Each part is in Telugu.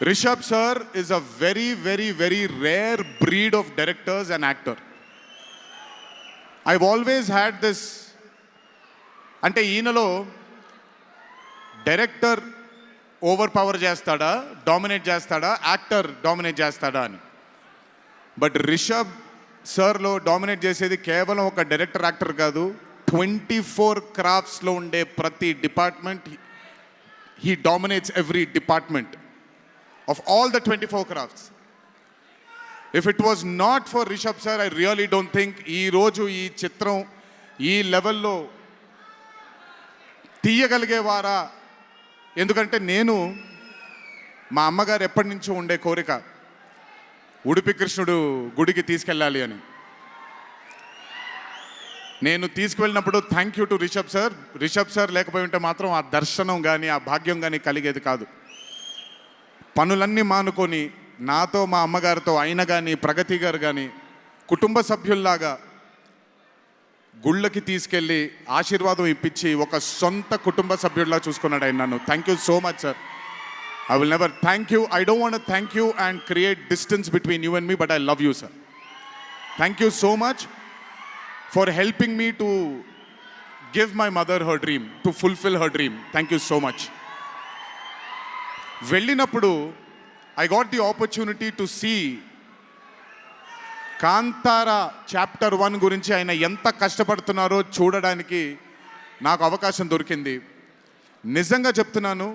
Rishabh sir is a very, very, very rare breed of directors and actor. I've always had this, అంటే ఈయనలో డైరెక్టర్ ఓవర్ పవర్ చేస్తాడా, డామినేట్ చేస్తాడా, యాక్టర్ డామినేట్ చేస్తాడా అని. బట్ రిషబ్ సార్లో డామినేట్ చేసేది కేవలం ఒక డైరెక్టర్ యాక్టర్ కాదు, 24 క్రాఫ్ట్స్లో ఉండే ప్రతి department he dominates every department of all the 24 crafts. If it was not for Rishabh sir, I really don't think ee roju ee chitram ee level lo తీయగలిగేవారా. ఎందుకంటే నేను మా అమ్మగారు ఎప్పటి నుంచో ఉండే కోరిక ఉడిపి కృష్ణుడు గుడికి తీసుకెళ్ళాలి అని. నేను తీసుకువెళ్ళినప్పుడు thank you to Rishab sir లేకపోయి ఉంటే మాత్రం ఆ దర్శనం కానీ ఆ భాగ్యం కానీ కలిగేది కాదు. పనులన్నీ మానుకొని నాతో మా అమ్మగారితో ఆయన కానీ ప్రగతి గారు కానీ కుటుంబ సభ్యుల్లాగా గుళ్ళకి తీసుకెళ్ళి ఆశీర్వాదం ఇప్పించి ఒక సొంత కుటుంబ సభ్యుల్లా చూసుకున్నాడు ఆయన నన్ను. Thank you so much sir. I will never thank you. I don't want thank you and create distance between you and me, but I love you sir. Thank you so much for helping me to give my mother her dream, to fulfil her dream. Thank you so much. వెళ్ళినప్పుడు I got the opportunity to see Kantara chapter 1 గురించి ఆయన ఎంత కష్టపడుతున్నారో చూడడానికి నాకు అవకాశం దొరికింది. నిజంగా చెప్తున్నాను,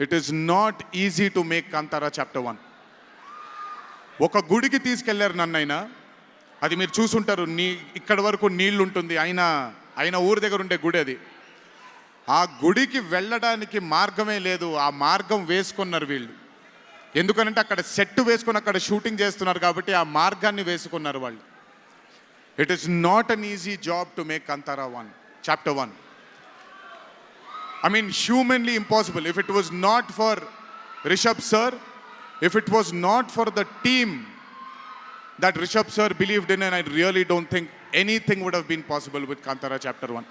it is not easy to make Kantara chapter 1. ఒక గుడికి తీసుకెళ్లారు నన్ను ఆయన, అది మీరు చూసుంటారు, ఇక్కడి వరకు నీళ్లు ఉంటుంది, ఆయన ఊరి దగ్గర ఉండే గుడి అది. ఆ గుడికి వెళ్ళడానికి మార్గమే లేదు, ఆ మార్గం వేసుకున్నారు వీళ్ళు. ఎందుకనంటే అక్కడ సెట్ వేసుకొని అక్కడ షూటింగ్ చేస్తున్నారు కాబట్టి ఆ మార్గాన్ని వేసుకున్నారు వాళ్ళు. It is not an easy job to make Kantara 1 chapter 1. I mean humanly impossible. If it was not for Rishabh sir, if it was not for the team that Rishabh sir believed in, and I really don't think anything would have been possible with Kantara chapter 1.